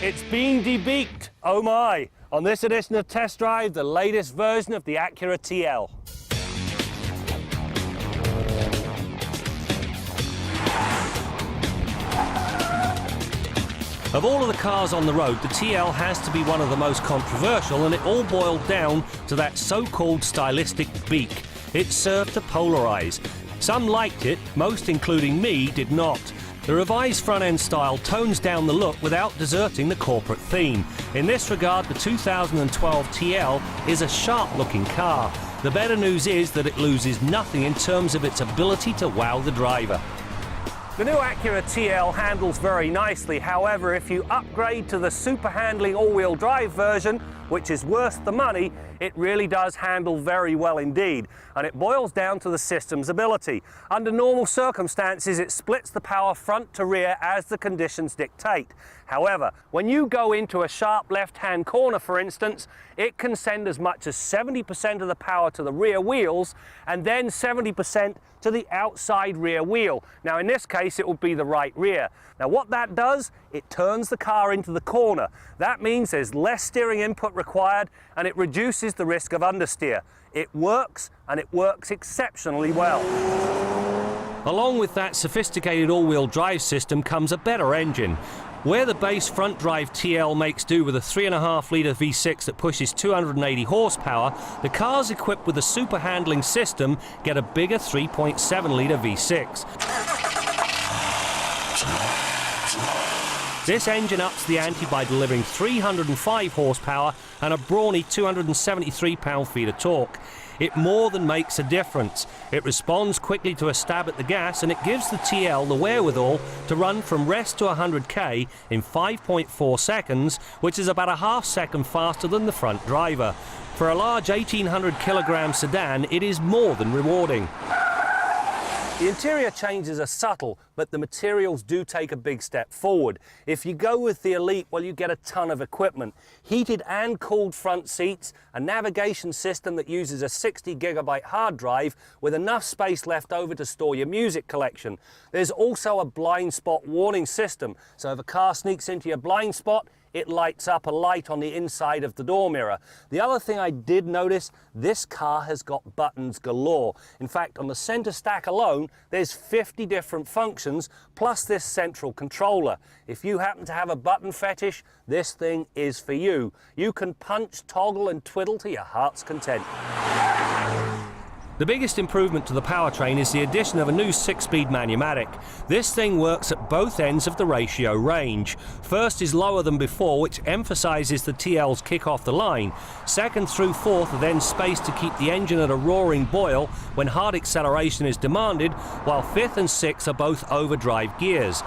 It's been debeaked, oh my! On this edition of Test Drive, the latest version of the Acura TL. Of all of the cars on the road, the TL has to be one of the most controversial, and it all boiled down to that so-called stylistic beak. It served to polarize. Some liked it, most, including me, did not. The revised front-end style tones down the look without deserting the corporate theme. In this regard, the 2012 TL is a sharp-looking car. The better news is that it loses nothing in terms of its ability to wow the driver. The new Acura TL handles very nicely. However, if you upgrade to the super handling all-wheel drive version, which is worth the money, it really does handle very well indeed. And it boils down to the system's ability. Under normal circumstances, it splits the power front to rear as the conditions dictate. However, when you go into a sharp left-hand corner, for instance, it can send as much as 70% of the power to the rear wheels and then 70% to the outside rear wheel. Now, in this case, it will be the right rear. Now, what that does, it turns the car into the corner. That means there's less steering input required and it reduces the risk of understeer. It works, and it works exceptionally well. Along with that sophisticated all-wheel drive system comes a better engine. Where the base front drive TL makes do with a 3.5-litre V6 that pushes 280 horsepower, the cars equipped with a super handling system get a bigger 3.7-litre V6. This engine ups the ante by delivering 305 horsepower and a brawny 273 pound-feet of torque. It more than makes a difference. It responds quickly to a stab at the gas, and it gives the TL the wherewithal to run from rest to 100k in 5.4 seconds, which is about a half second faster than the front driver. For a large 1,800 kilogram sedan, it is more than rewarding. The interior changes are subtle, but the materials do take a big step forward. If you go with the Elite, well, you get a ton of equipment. Heated and cooled front seats, a navigation system that uses a 60GB hard drive with enough space left over to store your music collection. There's also a blind spot warning system, so if a car sneaks into your blind spot, it lights up a light on the inside of the door mirror. The other thing I did notice, this car has got buttons galore. In fact, on the center stack alone, there's 50 different functions, plus this central controller. If you happen to have a button fetish, this thing is for you. You can punch, toggle, and twiddle to your heart's content. The biggest improvement to the powertrain is the addition of a new 6-speed manumatic. This thing works at both ends of the ratio range. First is lower than before, which emphasises the TL's kick off the line. Second through fourth are then spaced to keep the engine at a roaring boil when hard acceleration is demanded, while fifth and sixth are both overdrive gears.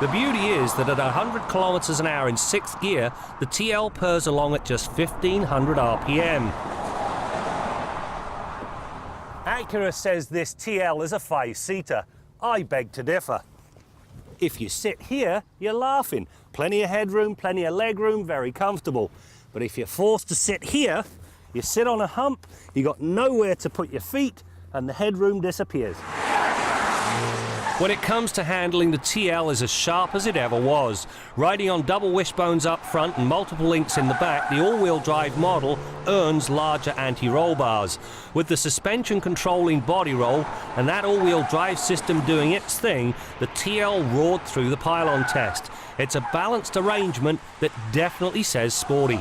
The beauty is that at 100 kilometers an hour in 6th gear, the TL purrs along at just 1,500 RPM. Acura says this TL is a 5-seater. I beg to differ. If you sit here, you're laughing. Plenty of headroom, plenty of legroom, very comfortable. But if you're forced to sit here, you sit on a hump, you got nowhere to put your feet, and the headroom disappears. When it comes to handling, the TL is as sharp as it ever was. Riding on double wishbones up front and multiple links in the back, the all-wheel drive model earns larger anti-roll bars. With the suspension controlling body roll and that all-wheel drive system doing its thing, the TL roared through the pylon test. It's a balanced arrangement that definitely says sporty.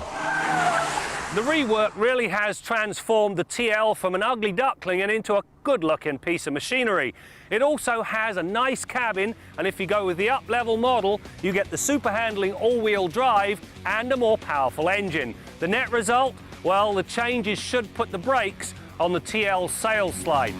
The rework really has transformed the TL from an ugly duckling and into a good-looking piece of machinery. It also has a nice cabin, and if you go with the up-level model, you get the super handling all-wheel drive and a more powerful engine. The net result? Well, the changes should put the brakes on the TL's sales slide.